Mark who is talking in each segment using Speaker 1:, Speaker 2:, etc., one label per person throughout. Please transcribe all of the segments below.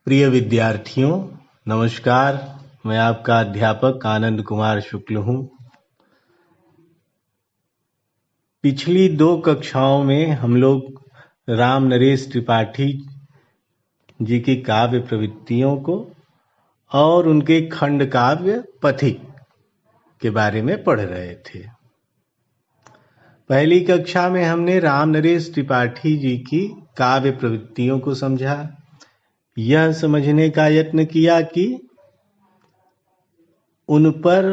Speaker 1: प्रिय विद्यार्थियों, नमस्कार। मैं आपका अध्यापक आनंद कुमार शुक्ल हूँ। पिछली 2 कक्षाओं में हम लोग राम नरेश त्रिपाठी जी की काव्य प्रवृत्तियों को और उनके खंड काव्य पथिक के बारे में पढ़ रहे थे। पहली कक्षा में हमने राम नरेश त्रिपाठी जी की काव्य प्रवृत्तियों को समझा। यह समझने का यत्न किया कि उन पर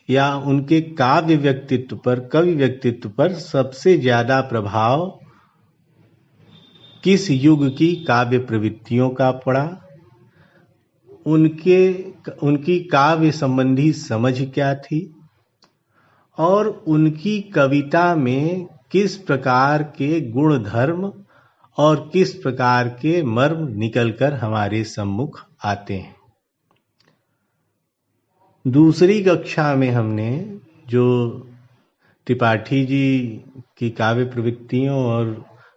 Speaker 1: या उनके काव्य व्यक्तित्व पर, कवि व्यक्तित्व पर सबसे ज्यादा प्रभाव किस युग की काव्य प्रवृत्तियों का पड़ा, उनकी काव्य संबंधी समझ क्या थी और उनकी कविता में किस प्रकार के गुण धर्म और किस प्रकार के मर्म निकलकर हमारे सम्मुख आते हैं। दूसरी कक्षा में हमने जो त्रिपाठी जी की काव्य प्रवृत्तियों और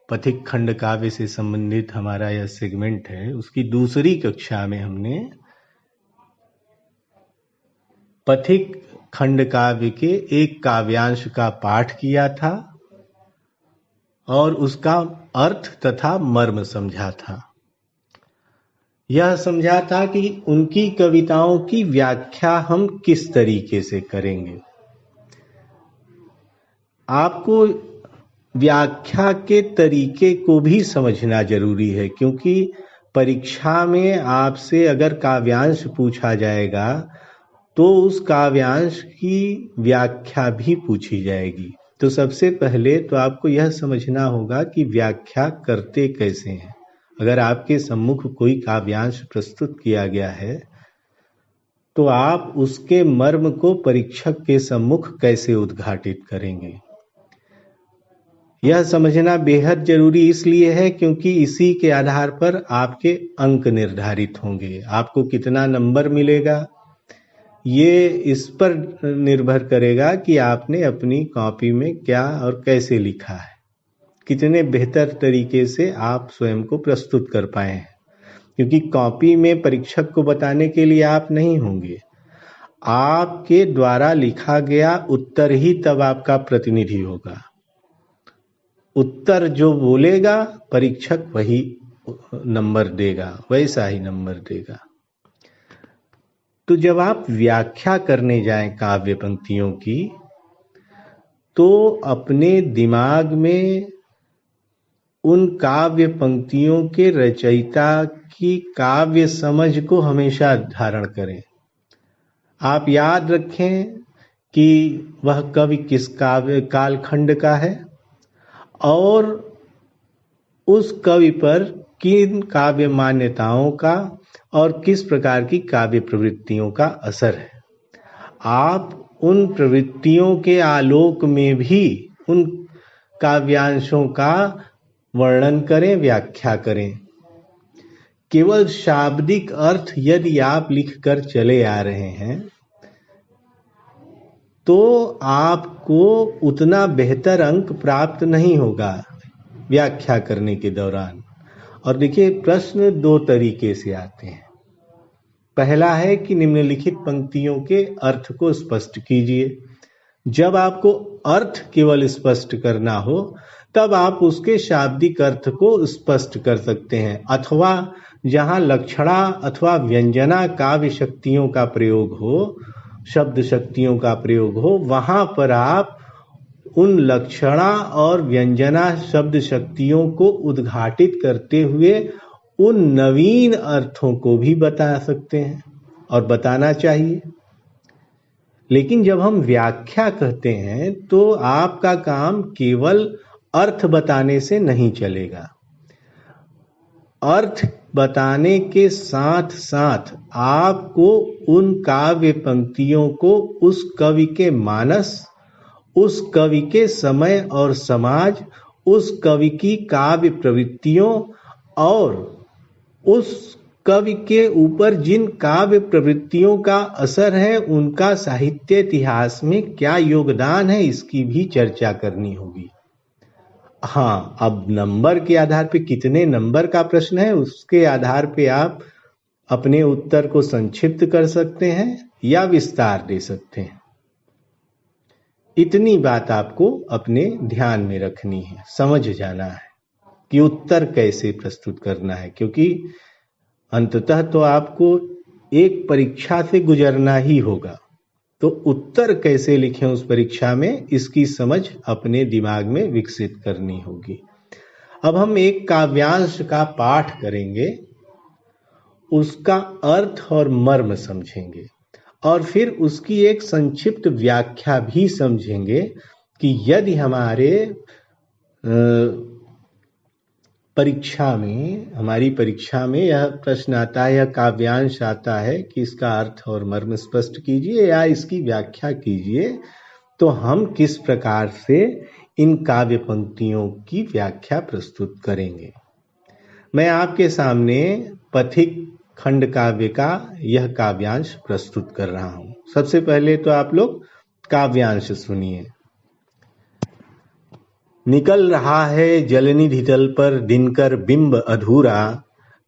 Speaker 1: पथिक खंड काव्य से संबंधित हमारा यह सेगमेंट है, उसकी दूसरी कक्षा में हमने पथिक खंड काव्य के एक काव्यांश का पाठ किया था और उसका अर्थ तथा मर्म समझा था। यह समझा था कि उनकी कविताओं की व्याख्या हम किस तरीके से करेंगे। आपको व्याख्या के तरीके को भी समझना जरूरी है, क्योंकि परीक्षा में आपसे अगर काव्यांश पूछा जाएगा तो उस काव्यांश की व्याख्या भी पूछी जाएगी। तो सबसे पहले तो आपको यह समझना होगा कि व्याख्या करते कैसे हैं। अगर आपके सम्मुख कोई काव्यांश प्रस्तुत किया गया है तो आप उसके मर्म को परीक्षक के सम्मुख कैसे उद्घाटित करेंगे। यह समझना बेहद जरूरी इसलिए है क्योंकि इसी के आधार पर आपके अंक निर्धारित होंगे। आपको कितना नंबर मिलेगा ये इस पर निर्भर करेगा कि आपने अपनी कॉपी में क्या और कैसे लिखा है, कितने बेहतर तरीके से आप स्वयं को प्रस्तुत कर पाए हैं। क्योंकि कॉपी में परीक्षक को बताने के लिए आप नहीं होंगे, आपके द्वारा लिखा गया उत्तर ही तब आपका प्रतिनिधि होगा। उत्तर जो बोलेगा परीक्षक वही नंबर देगा, वैसा ही नंबर देगा। तो जब आप व्याख्या करने जाएं काव्य पंक्तियों की तो अपने दिमाग में उन काव्य पंक्तियों के रचयिता की काव्य समझ को हमेशा धारण करें। आप याद रखें कि वह कवि किस काव्य कालखंड का है और उस कवि पर किन काव्य मान्यताओं का और किस प्रकार की काव्य प्रवृत्तियों का असर है। आप उन प्रवृत्तियों के आलोक में भी उन काव्यांशों का वर्णन करें, व्याख्या करें। केवल शाब्दिक अर्थ यदि आप लिखकर चले आ रहे हैं तो आपको उतना बेहतर अंक प्राप्त नहीं होगा व्याख्या करने के दौरान। और देखिए, प्रश्न 2 तरीके से आते हैं। पहला है कि निम्नलिखित पंक्तियों के अर्थ को स्पष्ट कीजिए। जब आपको अर्थ केवल स्पष्ट करना हो तब आप उसके शाब्दिक अर्थ को स्पष्ट कर सकते हैं, अथवा जहां लक्षणा अथवा व्यंजना काव्य शक्तियों का प्रयोग हो, शब्द शक्तियों का प्रयोग हो, वहां पर आप उन लक्षणा और व्यंजना शब्द शक्तियों को उद्घाटित करते हुए उन नवीन अर्थों को भी बता सकते हैं और बताना चाहिए। लेकिन जब हम व्याख्या कहते हैं तो आपका काम केवल अर्थ बताने से नहीं चलेगा। अर्थ बताने के साथ साथ आपको उन काव्य पंक्तियों को उस कवि के मानस, उस कवि के समय और समाज, उस कवि की काव्य प्रवृत्तियों और उस कवि के ऊपर जिन काव्य प्रवृत्तियों का असर है उनका साहित्य इतिहास में क्या योगदान है, इसकी भी चर्चा करनी होगी। हाँ, अब नंबर के आधार पे कितने नंबर का प्रश्न है उसके आधार पे आप अपने उत्तर को संक्षिप्त कर सकते हैं या विस्तार दे सकते हैं। इतनी बात आपको अपने ध्यान में रखनी है, समझ जाना है कि उत्तर कैसे प्रस्तुत करना है, क्योंकि अंततः तो आपको एक परीक्षा से गुजरना ही होगा। तो उत्तर कैसे लिखें उस परीक्षा में, इसकी समझ अपने दिमाग में विकसित करनी होगी। अब हम एक काव्यांश का पाठ करेंगे, उसका अर्थ और मर्म समझेंगे और फिर उसकी एक संक्षिप्त व्याख्या भी समझेंगे कि यदि हमारे हमारी परीक्षा में यह प्रश्न आता है, यह काव्यांश आता है कि इसका अर्थ और मर्म स्पष्ट कीजिए या इसकी व्याख्या कीजिए, तो हम किस प्रकार से इन काव्य पंक्तियों की व्याख्या प्रस्तुत करेंगे। मैं आपके सामने पथिक खंड काव्य का यह काव्यांश प्रस्तुत कर रहा हूं। सबसे पहले तो आप लोग काव्यांश सुनिए। निकल रहा है जलनिधि तल पर दिनकर बिंब अधूरा,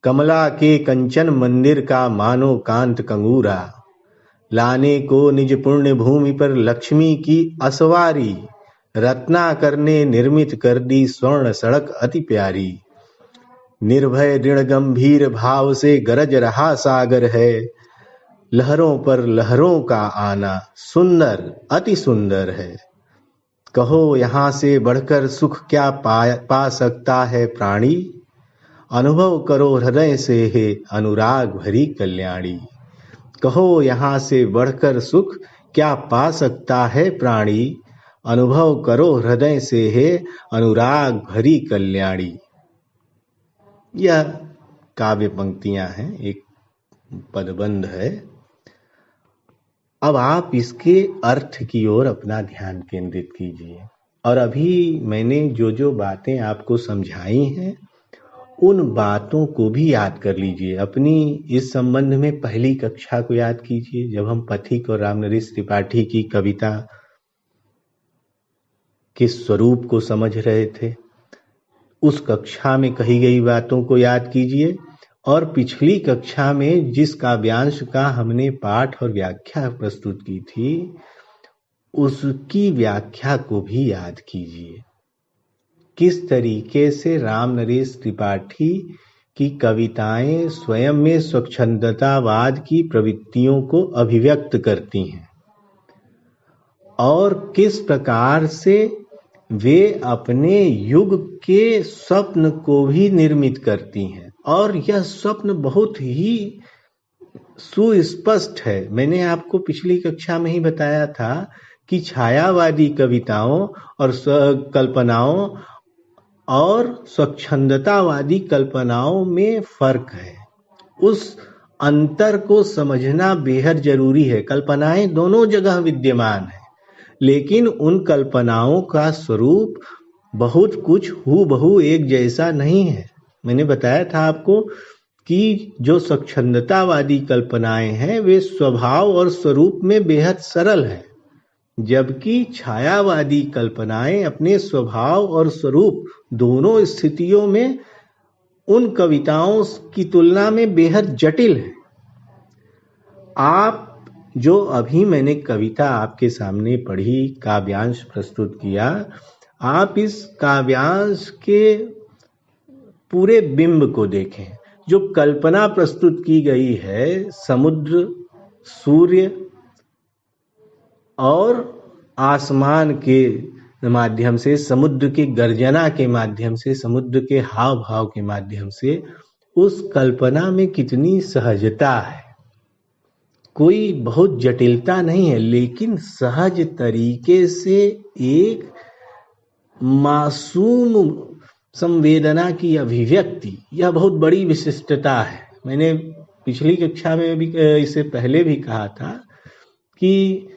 Speaker 1: कमला के कंचन मंदिर का मानो कांत कंगूरा, लाने को निज पुण्य भूमि पर लक्ष्मी की असवारी, रत्नाकर ने निर्मित कर दी स्वर्ण सड़क अति प्यारी, निर्भय दृढ़ गंभीर भाव से गरज रहा सागर है, लहरों पर लहरों का आना सुंदर अति सुंदर है, कहो यहाँ से बढ़कर सुख क्या पा सकता है प्राणी, अनुभव करो हृदय से है अनुराग भरी कल्याणी, कहो यहाँ से बढ़कर सुख क्या पा सकता है प्राणी, अनुभव करो हृदय से है अनुराग भरी कल्याणी। यह काव्य पंक्तियां हैं, एक पदबंध है। अब आप इसके अर्थ की ओर अपना ध्यान केंद्रित कीजिए और अभी मैंने जो जो बातें आपको समझाई हैं उन बातों को भी याद कर लीजिए। अपनी इस संबंध में पहली कक्षा को याद कीजिए, जब हम पथिक और रामनरेश त्रिपाठी की कविता के स्वरूप को समझ रहे थे। उस कक्षा में कही गई बातों को याद कीजिए और पिछली कक्षा में जिस काव्यांश का हमने पाठ और व्याख्या प्रस्तुत की थी उसकी व्याख्या को भी याद कीजिए। किस तरीके से रामनरेश त्रिपाठी की कविताएं स्वयं में स्वच्छंदतावाद की प्रवृत्तियों को अभिव्यक्त करती हैं और किस प्रकार से वे अपने युग के स्वप्न को भी निर्मित करती हैं और यह स्वप्न बहुत ही सुस्पष्ट है। मैंने आपको पिछली कक्षा में ही बताया था कि छायावादी कविताओं और कल्पनाओं और स्वच्छंदतावादी कल्पनाओं में फर्क है। उस अंतर को समझना बेहद जरूरी है। कल्पनाएं दोनों जगह विद्यमान है, लेकिन उन कल्पनाओं का स्वरूप बहुत कुछ हूबहू एक जैसा नहीं है। मैंने बताया था आपको कि जो स्वच्छंदतावादी कल्पनाएं हैं वे स्वभाव और स्वरूप में बेहद सरल है, जबकि छायावादी कल्पनाएं अपने स्वभाव और स्वरूप दोनों स्थितियों में उन कविताओं की तुलना में बेहद जटिल है। आप जो अभी मैंने कविता आपके सामने पढ़ी, काव्यांश प्रस्तुत किया, आप इस काव्यांश के पूरे बिंब को देखें। जो कल्पना प्रस्तुत की गई है समुद्र, सूर्य और आसमान के माध्यम से, समुद्र की गर्जना के माध्यम से, समुद्र के हाव भाव के माध्यम से, उस कल्पना में कितनी सहजता है। कोई बहुत जटिलता नहीं है, लेकिन सहज तरीके से एक मासूम संवेदना की अभिव्यक्ति, यह बहुत बड़ी विशिष्टता है। मैंने पिछली कक्षा में भी, इससे पहले भी कहा था कि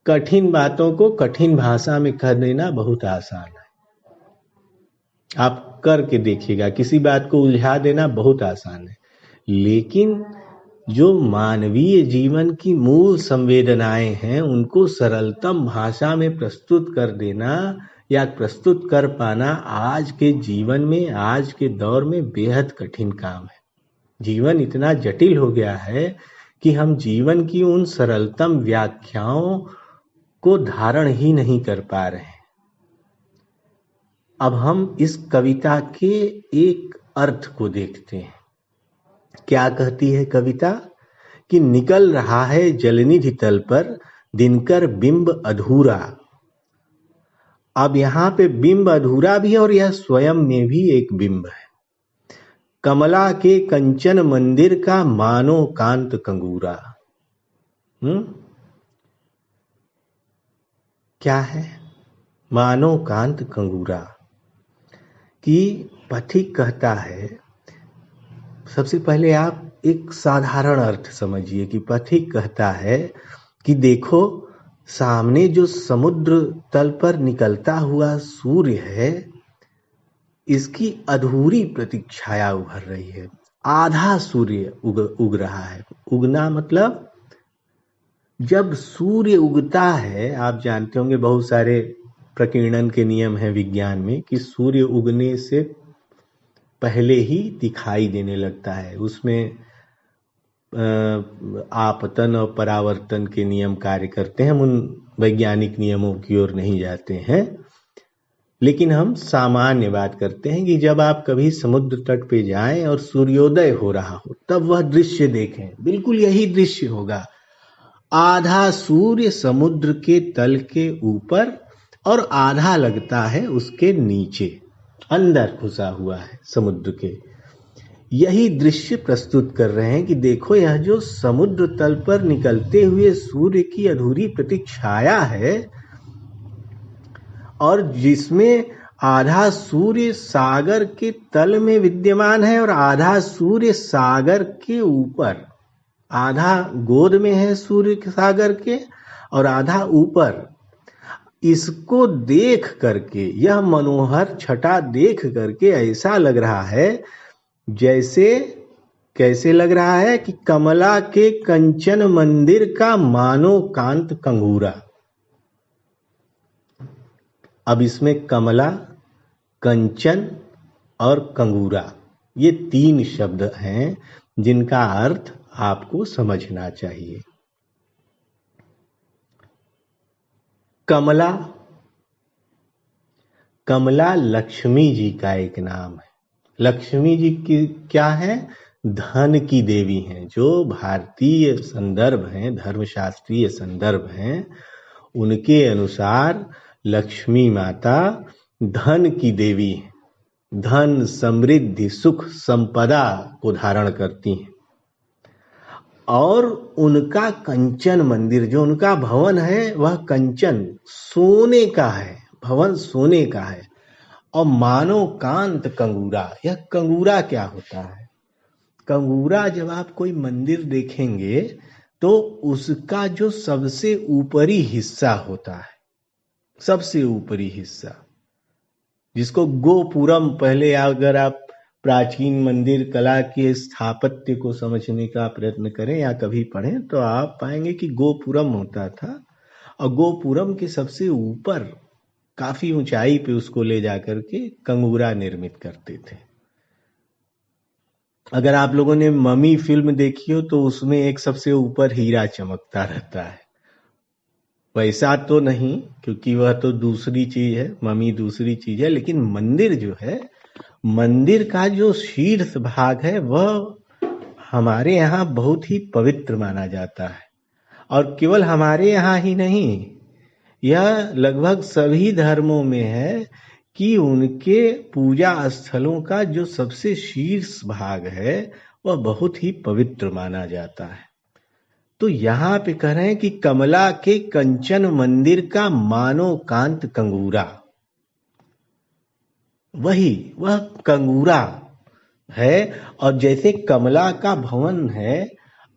Speaker 1: कठिन बातों को कठिन भाषा में कह देना बहुत आसान है। आप करके देखिएगा, किसी बात को उलझा देना बहुत आसान है, लेकिन जो मानवीय जीवन की मूल संवेदनाएं हैं उनको सरलतम भाषा में प्रस्तुत कर देना, या प्रस्तुत कर पाना आज के जीवन में, आज के दौर में बेहद कठिन काम है। जीवन इतना जटिल हो गया है कि हम जीवन की उन सरलतम व्याख्याओं को धारण ही नहीं कर पा रहे हैं। अब हम इस कविता के एक अर्थ को देखते हैं। क्या कहती है कविता? कि निकल रहा है जलनिधि तल पर दिनकर बिंब अधूरा। अब यहाँ पे बिंब अधूरा भी है और यह स्वयं में भी एक बिंब है। कमला के कंचन मंदिर का मानो कांत कंगूरा। क्या है? मानो कांत कंगूरा। कि पथिक कहता है, सबसे पहले आप एक साधारण अर्थ समझिए कि पथिक कहता है कि देखो सामने जो समुद्र तल पर निकलता हुआ सूर्य है, इसकी अधूरी प्रतीक्षाया उभर रही है। आधा सूर्य उग रहा है। उगना मतलब जब सूर्य उगता है, आप जानते होंगे बहुत सारे प्रकीर्णन के नियम हैं विज्ञान में कि सूर्य उगने से पहले ही दिखाई देने लगता है। उसमें आपतन और परावर्तन के नियम कार्य करते हैं। हम उन वैज्ञानिक नियमों की ओर नहीं जाते हैं, लेकिन हम सामान्य बात करते हैं कि जब आप कभी समुद्र तट पे जाएं और सूर्योदय हो रहा हो, तब वह दृश्य देखें। बिल्कुल यही दृश्य होगा। आधा सूर्य समुद्र के तल के ऊपर और आधा लगता है उसके नीचे, अंदर घुसा हुआ है समुद्र के। यही दृश्य प्रस्तुत कर रहे हैं कि देखो यह जो समुद्र तल पर निकलते हुए सूर्य की अधूरी प्रतीक्षाया है, और जिसमें आधा सूर्य सागर के तल में विद्यमान है और आधा सूर्य सागर के ऊपर, आधा गोद में है सूर्य सागर के और आधा ऊपर। इसको देख करके, यह मनोहर छटा देख करके ऐसा लग रहा है जैसे, कैसे लग रहा है कि कमला के कंचन मंदिर का मानो कांत कंगूरा। अब इसमें कमला, कंचन और कंगूरा, ये 3 शब्द हैं जिनका अर्थ आपको समझना चाहिए। कमला, कमला लक्ष्मी जी का एक नाम है। लक्ष्मी जी की क्या है? धन की देवी हैं। जो भारतीय संदर्भ हैं, धर्मशास्त्रीय संदर्भ हैं, उनके अनुसार लक्ष्मी माता धन की देवी हैं। धन, समृद्धि, सुख, संपदा को धारण करती हैं। और उनका कंचन मंदिर, जो उनका भवन है, वह कंचन, सोने का है। भवन सोने का है। और मानो कांत कंगूरा। यह कंगूरा क्या होता है? कंगूरा, जब आप कोई मंदिर देखेंगे तो उसका जो सबसे ऊपरी हिस्सा होता है, सबसे ऊपरी हिस्सा, जिसको गोपुरम, पहले अगर आप प्राचीन मंदिर कला के स्थापत्य को समझने का प्रयत्न करें या कभी पढ़ें तो आप पाएंगे कि गोपुरम होता था और गोपुरम के सबसे ऊपर काफी ऊंचाई पे उसको ले जाकर के कंगूरा निर्मित करते थे। अगर आप लोगों ने ममी फिल्म देखी हो तो उसमें एक सबसे ऊपर हीरा चमकता रहता है। वैसा तो नहीं, क्योंकि वह तो दूसरी चीज है, ममी दूसरी चीज है, लेकिन मंदिर जो है, मंदिर का जो शीर्ष भाग है वह हमारे यहाँ बहुत ही पवित्र माना जाता है। और केवल हमारे यहाँ ही नहीं, यह लगभग सभी धर्मों में है कि उनके पूजा स्थलों का जो सबसे शीर्ष भाग है वह बहुत ही पवित्र माना जाता है। तो यहाँ पे कह रहे हैं कि कमला के कंचन मंदिर का मानो कांत कंगूरा। वह कंगूरा है। और जैसे कमला का भवन है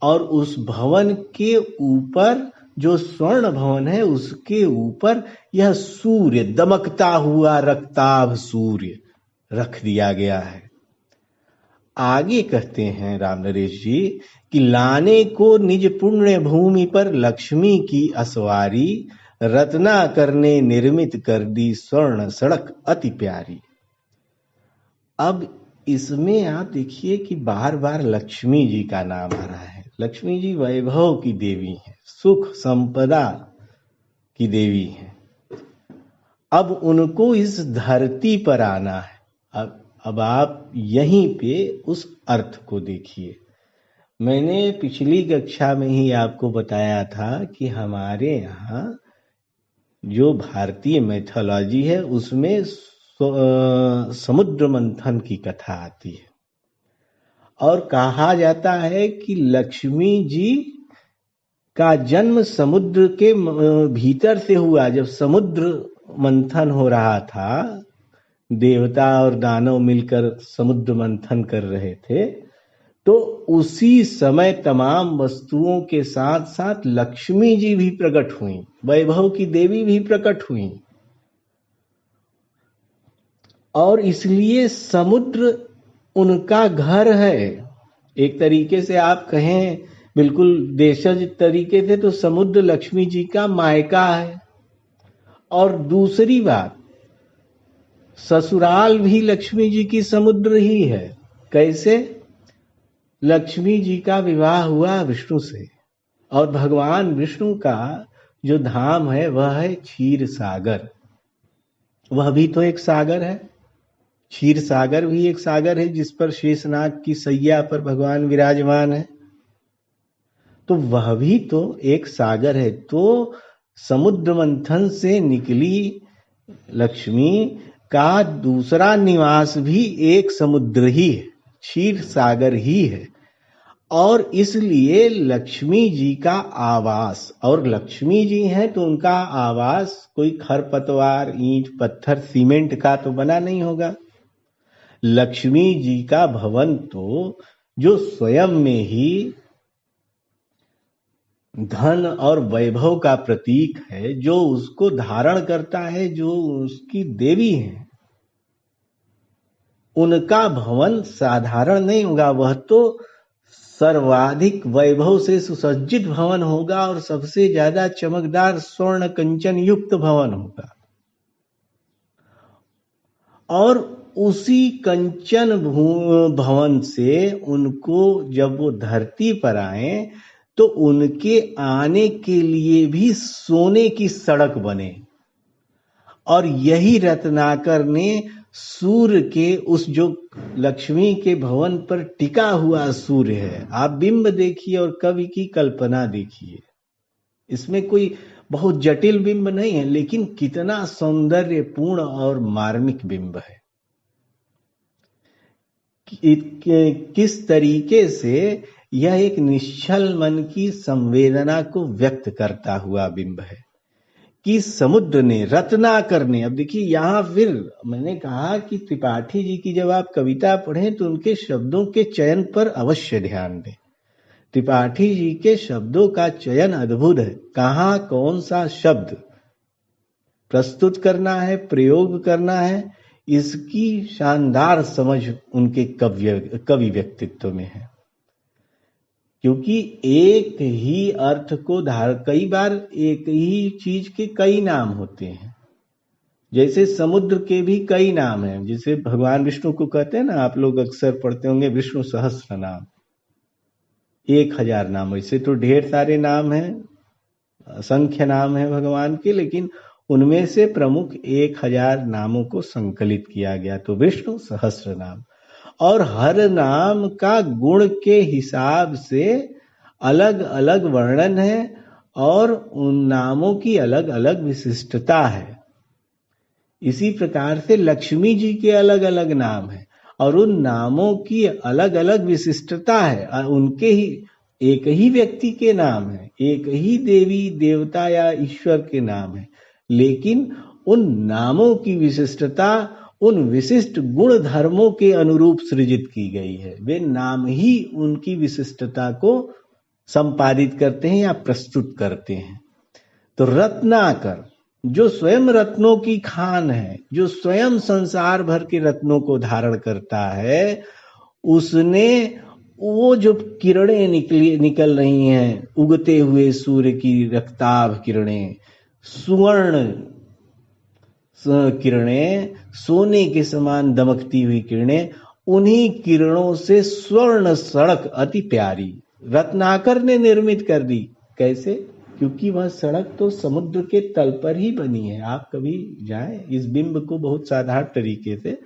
Speaker 1: और उस भवन के ऊपर जो स्वर्ण भवन है, उसके ऊपर यह सूर्य, दमकता हुआ रक्ताभ सूर्य रख दिया गया है। आगे कहते हैं राम नरेश जी कि लाने को निज पुण्य भूमि पर लक्ष्मी की असवारी, रत्नाकर ने निर्मित कर दी स्वर्ण सड़क अति प्यारी। अब इसमें आप देखिए कि बार बार लक्ष्मी जी का नाम आ रहा है। लक्ष्मी जी वैभव की देवी है, सुख संपदा की देवी है। अब उनको इस धरती पर आना है। अब आप यहीं पे उस अर्थ को देखिए। मैंने पिछली कक्षा में ही आपको बताया था कि हमारे यहाँ जो भारतीय मैथोलॉजी है उसमें समुद्र मंथन की कथा आती है और कहा जाता है कि लक्ष्मी जी का जन्म समुद्र के भीतर से हुआ। जब समुद्र मंथन हो रहा था, देवता और दानव मिलकर समुद्र मंथन कर रहे थे, तो उसी समय तमाम वस्तुओं के साथ साथ लक्ष्मी जी भी प्रकट हुई, वैभव की देवी भी प्रकट हुई। और इसलिए समुद्र उनका घर है। एक तरीके से आप कहें बिल्कुल देशज तरीके से तो समुद्र लक्ष्मी जी का मायका है। और दूसरी बात, ससुराल भी लक्ष्मी जी की समुद्र ही है। कैसे? लक्ष्मी जी का विवाह हुआ विष्णु से, और भगवान विष्णु का जो धाम है वह है क्षीर सागर। वह भी तो एक सागर है। क्षीर सागर भी एक सागर है जिस पर शेषनाग की सैया पर भगवान विराजमान है। तो वह भी तो एक सागर है। तो समुद्र मंथन से निकली लक्ष्मी का दूसरा निवास भी एक समुद्र ही है, क्षीर सागर ही है। और इसलिए लक्ष्मी जी का आवास, और लक्ष्मी जी हैं तो उनका आवास कोई खरपतवार, ईंट, पत्थर, सीमेंट का तो बना नहीं होगा। लक्ष्मी जी का भवन तो जो स्वयं में ही धन और वैभव का प्रतीक है, जो उसको धारण करता है, जो उसकी देवी है, उनका भवन साधारण नहीं होगा। वह तो सर्वाधिक वैभव से सुसज्जित भवन होगा और सबसे ज्यादा चमकदार स्वर्ण कंचन युक्त भवन होगा। और उसी कंचन भवन से उनको जब वो धरती पर आए तो उनके आने के लिए भी सोने की सड़क बने। और यही रत्नाकर ने सूर्य के, उस जो लक्ष्मी के भवन पर टिका हुआ सूर्य है, आप बिंब देखिए और कवि की कल्पना देखिए। इसमें कोई बहुत जटिल बिंब नहीं है, लेकिन कितना सौंदर्यपूर्ण और मार्मिक बिंब है। किस तरीके से यह एक निश्चल मन की संवेदना को व्यक्त करता हुआ बिंब है कि समुद्र ने, रत्नाकर ने। अब देखिए यहां फिर मैंने कहा कि त्रिपाठी जी की जब आप कविता पढ़ें तो उनके शब्दों के चयन पर अवश्य ध्यान दें। त्रिपाठी जी के शब्दों का चयन अद्भुत है। कहाँ कौन सा शब्द प्रस्तुत करना है, प्रयोग करना है, इसकी शानदार समझ उनके कवि व्यक्तित्व में है। क्योंकि एक ही अर्थ को कई बार एक ही चीज के कई नाम होते हैं। जैसे समुद्र के भी कई नाम हैं, जिसे भगवान विष्णु को कहते हैं ना, आप लोग अक्सर पढ़ते होंगे विष्णु सहस्त्र नाम, 1000 नाम। वैसे तो ढेर सारे नाम हैं, असंख्य नाम है भगवान के, लेकिन उनमें से प्रमुख 1000 नामों को संकलित किया गया, तो विष्णु सहस्त्र नाम। और हर नाम का गुण के हिसाब से अलग अलग वर्णन है और उन नामों की अलग अलग विशिष्टता है। इसी प्रकार से लक्ष्मी जी के अलग अलग नाम हैं और उन नामों की अलग अलग विशिष्टता है। उनके ही एक ही व्यक्ति के नाम है, एक ही देवी देवता या ईश्वर के नाम है, लेकिन उन नामों की विशिष्टता उन विशिष्ट गुण धर्मों के अनुरूप सृजित की गई है। वे नाम ही उनकी विशिष्टता को संपादित करते हैं या प्रस्तुत करते हैं। तो रत्नाकर जो स्वयं रत्नों की खान है, जो स्वयं संसार भर के रत्नों को धारण करता है, उसने वो जो किरणें निकल रही हैं, उगते हुए सूर्य की रक्ताभ किरणें, सुवर्ण किरणें, सोने के समान दमकती हुई किरणें, उन्हीं किरणों से स्वर्ण सड़क अति प्यारी रत्नाकर ने निर्मित कर दी। कैसे? क्योंकि वह सड़क तो समुद्र के तल पर ही बनी है। आप कभी जाएं, इस बिंब को बहुत साधारण तरीके से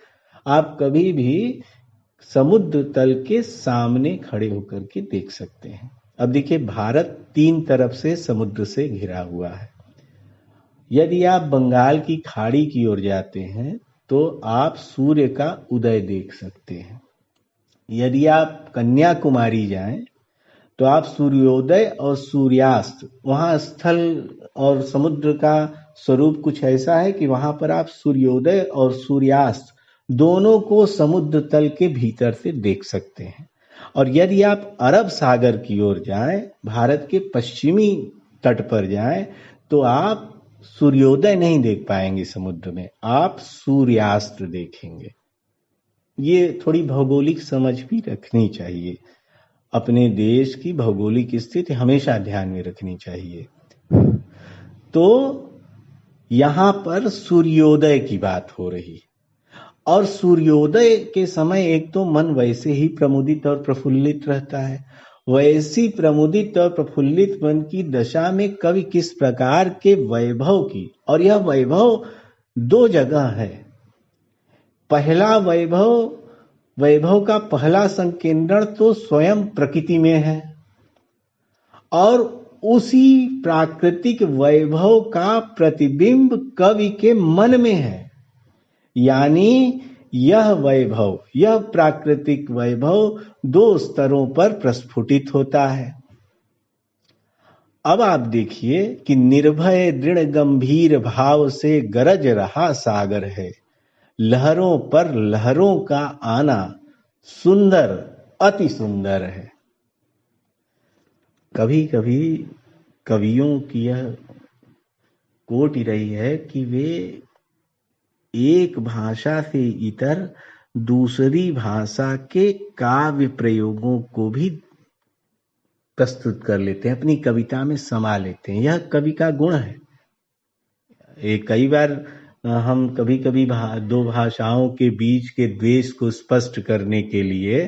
Speaker 1: आप कभी भी समुद्र तल के सामने खड़े होकर के देख सकते हैं। अब देखिए, भारत 3 तरफ से समुद्र से घिरा हुआ है। यदि आप बंगाल की खाड़ी की ओर जाते हैं तो आप सूर्य का उदय देख सकते हैं। यदि आप कन्याकुमारी जाएं तो आप सूर्योदय और सूर्यास्त, वहां स्थल और समुद्र का स्वरूप कुछ ऐसा है कि वहां पर आप सूर्योदय और सूर्यास्त दोनों को समुद्र तल के भीतर से देख सकते हैं। और यदि आप अरब सागर की ओर जाएं, भारत के पश्चिमी तट पर जाएं, तो आप सूर्योदय नहीं देख पाएंगे समुद्र में, आप सूर्यास्त देखेंगे। ये थोड़ी भौगोलिक समझ भी रखनी चाहिए। अपने देश की भौगोलिक स्थिति हमेशा ध्यान में रखनी चाहिए। तो यहां पर सूर्योदय की बात हो रही, और सूर्योदय के समय एक तो मन वैसे ही प्रमुदित और प्रफुल्लित रहता है। वैसी प्रमुदित और प्रफुल्लित मन की दशा में कवि किस प्रकार के वैभव की, और यह वैभव 2 जगह है। पहला वैभव का पहला संकेंद्रण तो स्वयं प्रकृति में है, और उसी प्राकृतिक वैभव का प्रतिबिंब कवि के मन में है। यानी यह वैभव, यह प्राकृतिक वैभव 2 स्तरों पर प्रस्फुटित होता है। अब आप देखिए कि निर्भय दृढ़ गंभीर भाव से गरज रहा सागर है, लहरों पर लहरों का आना सुंदर अति सुंदर है। कभी कभी कवियों की यह कोटि रही है कि वे एक भाषा से इतर दूसरी भाषा के काव्य प्रयोगों को भी प्रस्तुत कर लेते हैं, अपनी कविता में समा लेते हैं। यह कवि का गुण है। कई बार हम कभी कभी 2 भाषाओं के बीच के द्वेष को स्पष्ट करने के लिए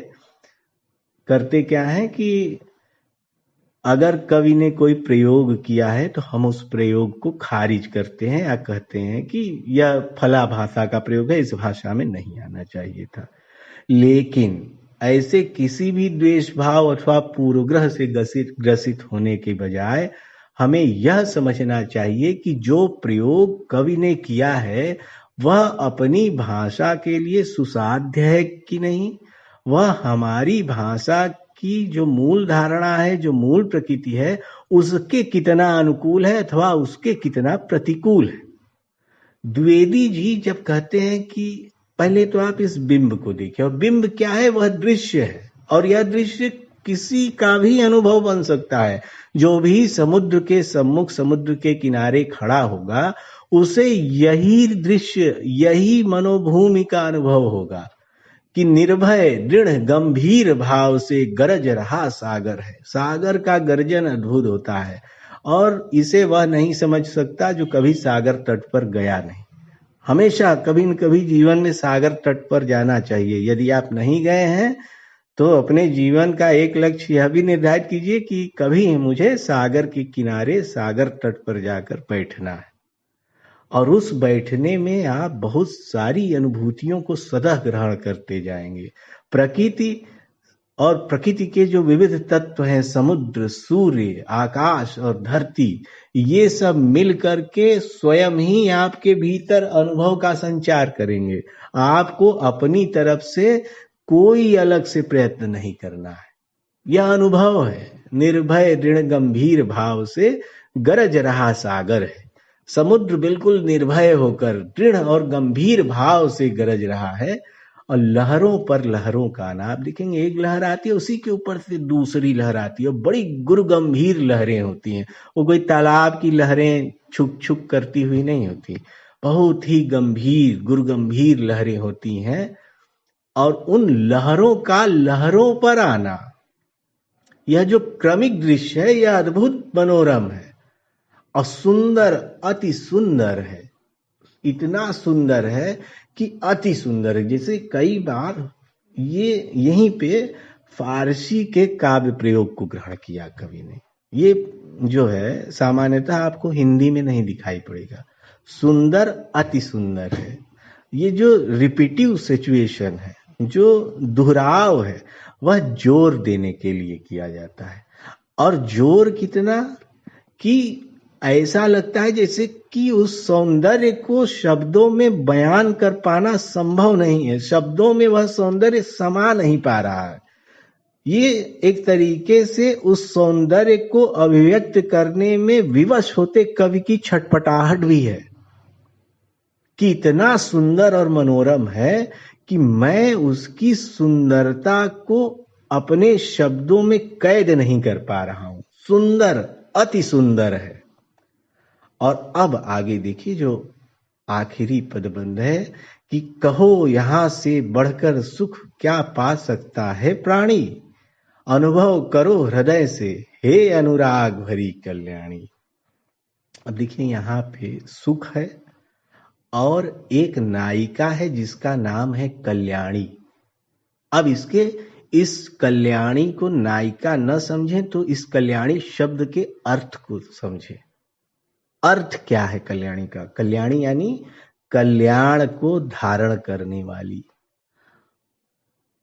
Speaker 1: करते क्या है कि अगर कवि ने कोई प्रयोग किया है तो हम उस प्रयोग को खारिज करते हैं या कहते हैं कि यह फला भाषा का प्रयोग है, इस भाषा में नहीं आना चाहिए था। लेकिन ऐसे किसी भी द्वेष भाव अथवा पूर्वग्रह से ग्रसित होने के बजाय हमें यह समझना चाहिए कि जो प्रयोग कवि ने किया है वह अपनी भाषा के लिए सुसाध्य है कि नहीं, वह हमारी भाषा की जो मूल धारणा है, जो मूल प्रकृति है, उसके कितना अनुकूल है अथवा उसके कितना प्रतिकूल है। द्विवेदी जी जब कहते हैं कि पहले तो आप इस बिंब को देखिए, और बिंब क्या है? वह दृश्य है, और यह दृश्य किसी का भी अनुभव बन सकता है। जो भी समुद्र के सम्मुख, समुद्र के किनारे खड़ा होगा, उसे यही दृश्य, यही मनोभूमि का अनुभव होगा कि निर्भय दृढ़ गंभीर भाव से गरज रहा सागर है। सागर का गर्जन अद्भुत होता है, और इसे वह नहीं समझ सकता जो कभी सागर तट पर गया नहीं। हमेशा कभी न कभी जीवन में सागर तट पर जाना चाहिए। यदि आप नहीं गए हैं तो अपने जीवन का एक लक्ष्य यह भी निर्धारित कीजिए कि कभी मुझे सागर के किनारे, सागर तट पर जाकर बैठना है। और उस बैठने में आप बहुत सारी अनुभूतियों को सदा ग्रहण करते जाएंगे। प्रकृति और प्रकृति के जो विविध तत्व हैं, समुद्र, सूर्य, आकाश और धरती, ये सब मिल करके स्वयं ही आपके भीतर अनुभव का संचार करेंगे। आपको अपनी तरफ से कोई अलग से प्रयत्न नहीं करना है। यह अनुभव है। निर्भय दृढ़ गंभीर भाव से गरज रहा सागर है। समुद्र बिल्कुल निर्भय होकर दृढ़ और गंभीर भाव से गरज रहा है, और लहरों पर लहरों का आना। आप देखेंगे एक लहर आती है, उसी के ऊपर से दूसरी लहर आती है, और बड़ी गुरुगंभीर लहरें होती हैं। वो कोई तालाब की लहरें छुक छुक करती हुई नहीं होती, बहुत ही गंभीर गुरुगंभीर लहरें होती हैं। और उन लहरों का लहरों पर आना, यह जो क्रमिक दृश्य है, यह अद्भुत मनोरम है। और सुंदर अति सुंदर है, इतना सुंदर है कि अति सुंदर है। जैसे कई बार ये यहीं पे फारसी के काव्य प्रयोग को ग्रहण किया कवि ने। ये जो है सामान्यतः आपको हिंदी में नहीं दिखाई पड़ेगा। सुंदर अति सुंदर है, ये जो रिपीटिव सिचुएशन है, जो दोहराव है, वह जोर देने के लिए किया जाता है। और जोर कितना कि ऐसा लगता है जैसे कि उस सौंदर्य को शब्दों में बयान कर पाना संभव नहीं है, शब्दों में वह सौंदर्य समा नहीं पा रहा है। ये एक तरीके से उस सौंदर्य को अभिव्यक्त करने में विवश होते कवि की छटपटाहट भी है कि इतना सुंदर और मनोरम है कि मैं उसकी सुंदरता को अपने शब्दों में कैद नहीं कर पा रहा हूं। सुंदर अति सुंदर है। और अब आगे देखिए जो आखिरी पदबंध है कि कहो यहां से बढ़कर सुख क्या पा सकता है प्राणी, अनुभव करो हृदय से हे अनुराग भरी कल्याणी। अब देखिए यहाँ पे सुख है और एक नायिका है जिसका नाम है कल्याणी। अब इस कल्याणी को नायिका न समझें तो इस कल्याणी शब्द के अर्थ को समझें। अर्थ क्या है कल्याणी का? कल्याणी यानी कल्याण को धारण करने वाली।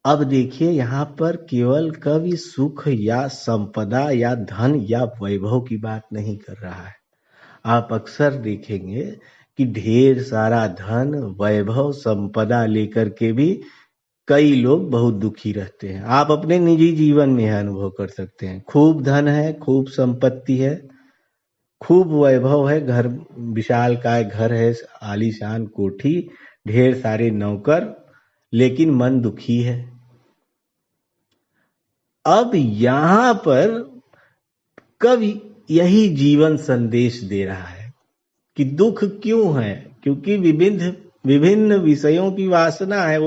Speaker 1: अब देखिए यहां पर केवल कवि सुख या संपदा या धन या वैभव की बात नहीं कर रहा है। आप अक्सर देखेंगे कि ढेर सारा धन वैभव संपदा लेकर के भी कई लोग बहुत दुखी रहते हैं। आप अपने निजी जीवन में अनुभव कर सकते हैं। खूब धन है, खूब संपत्ति है, खूब वैभव है, घर विशालकाय घर है, आलीशान कोठी, ढेर सारे नौकर, लेकिन मन दुखी है। अब यहां पर कवि यही जीवन संदेश दे रहा है कि दुख क्यों है, क्योंकि विभिन्न विषयों की वासना है।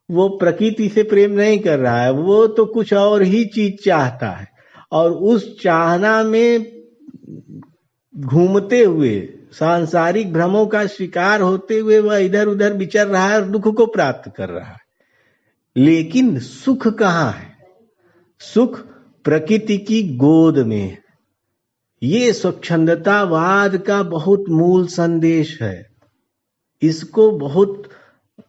Speaker 1: वो प्रकृति से प्रेम नहीं कर रहा है, वो तो कुछ और ही चीज चाहता है। और उस चाहना में घूमते हुए, सांसारिक भ्रमों का शिकार होते हुए वह इधर उधर विचर रहा है और दुख को प्राप्त कर रहा है। लेकिन सुख कहाँ है? सुख प्रकृति की गोद में। ये स्वच्छंदतावाद का बहुत मूल संदेश है। इसको बहुत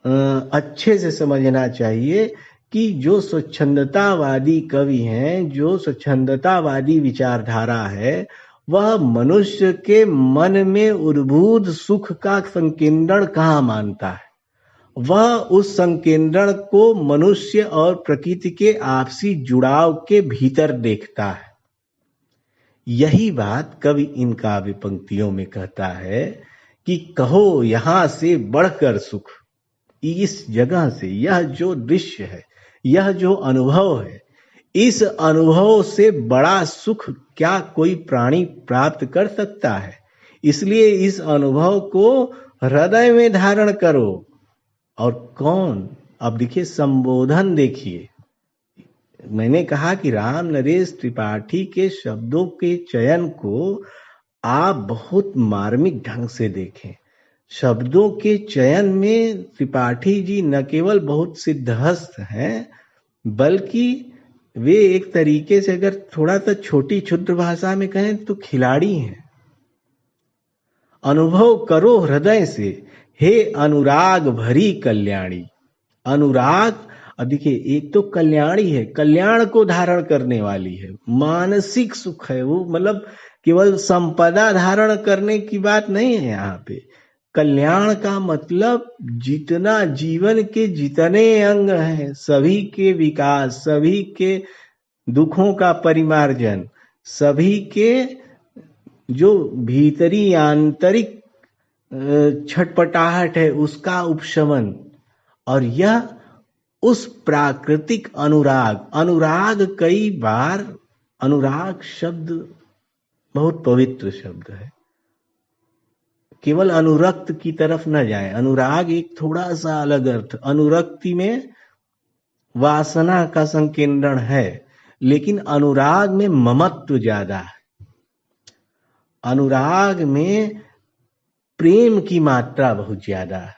Speaker 1: अच्छे से समझना चाहिए कि जो स्वच्छंदतावादी कवि हैं, जो स्वच्छंदतावादी विचारधारा है, वह मनुष्य के मन में उद्भूत सुख का संकेंद्रण कहाँ मानता है। वह उस संकेंद्रण को मनुष्य और प्रकृति के आपसी जुड़ाव के भीतर देखता है। यही बात कवि इन काव्य पंक्तियों में कहता है कि कहो यहां से बढ़कर सुख। इस जगह से, यह जो दृश्य है, यह जो अनुभव है, इस अनुभव से बड़ा सुख क्या कोई प्राणी प्राप्त कर सकता है? इसलिए इस अनुभव को हृदय में धारण करो। और कौन? अब देखिए संबोधन देखिए। मैंने कहा कि राम नरेश त्रिपाठी के शब्दों के चयन को आप बहुत मार्मिक ढंग से देखें। शब्दों के चयन में त्रिपाठी जी न केवल बहुत सिद्धहस्त हैं, बल्कि वे एक तरीके से अगर थोड़ा सा छोटी क्षुद्र भाषा में कहें तो खिलाड़ी हैं। अनुभव करो हृदय से हे अनुराग भरी कल्याणी। अनुराग, देखिए एक तो कल्याणी है, कल्याण को धारण करने वाली है, मानसिक सुख है वो, मतलब केवल संपदा धारण करने की बात नहीं है यहाँ पे। कल्याण का मतलब जितना जीवन के जितने अंग हैं, सभी के विकास, सभी के दुखों का परिमार्जन, सभी के जो भीतरी आंतरिक छटपटाहट है उसका उपशमन। और यह उस प्राकृतिक अनुराग कई बार, अनुराग शब्द बहुत पवित्र शब्द है। केवल अनुरक्त की न जाए। अनुराग एक थोड़ा सा अलग अर्थ। अनुरक्ति में वासना का संकेंद्रण है, लेकिन अनुराग में ममत्व ज्यादा है। अनुराग में प्रेम की मात्रा बहुत ज्यादा है,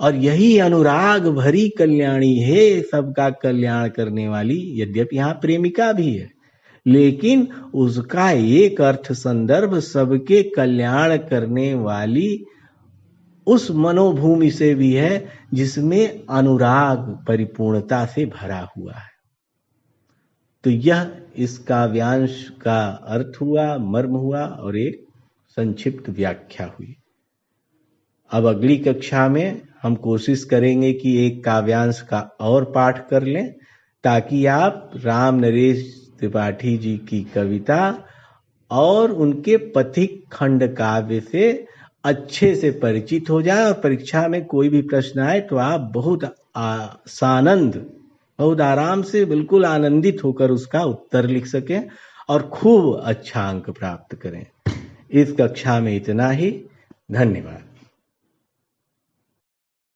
Speaker 1: और यही अनुराग भरी कल्याणी है, सबका कल्याण करने वाली। यद्यपि यहाँ प्रेमिका भी है, लेकिन उसका एक अर्थ संदर्भ सबके कल्याण करने वाली उस मनोभूमि से भी है जिसमें अनुराग परिपूर्णता से भरा हुआ है। तो यह इस काव्यांश का अर्थ हुआ, मर्म हुआ और एक संक्षिप्त व्याख्या हुई। अब अगली कक्षा में हम कोशिश करेंगे कि एक काव्यांश का और पाठ कर लें, ताकि आप राम नरेश त्रिपाठी जी की कविता और उनके पथिक खंड काव्य से अच्छे से परिचित हो जाए, और परीक्षा में कोई भी प्रश्न आए तो आप बहुत सानंद, बहुत आराम से, बिल्कुल आनंदित होकर उसका उत्तर लिख सकें और खूब अच्छा अंक प्राप्त करें। इस कक्षा में इतना ही। धन्यवाद।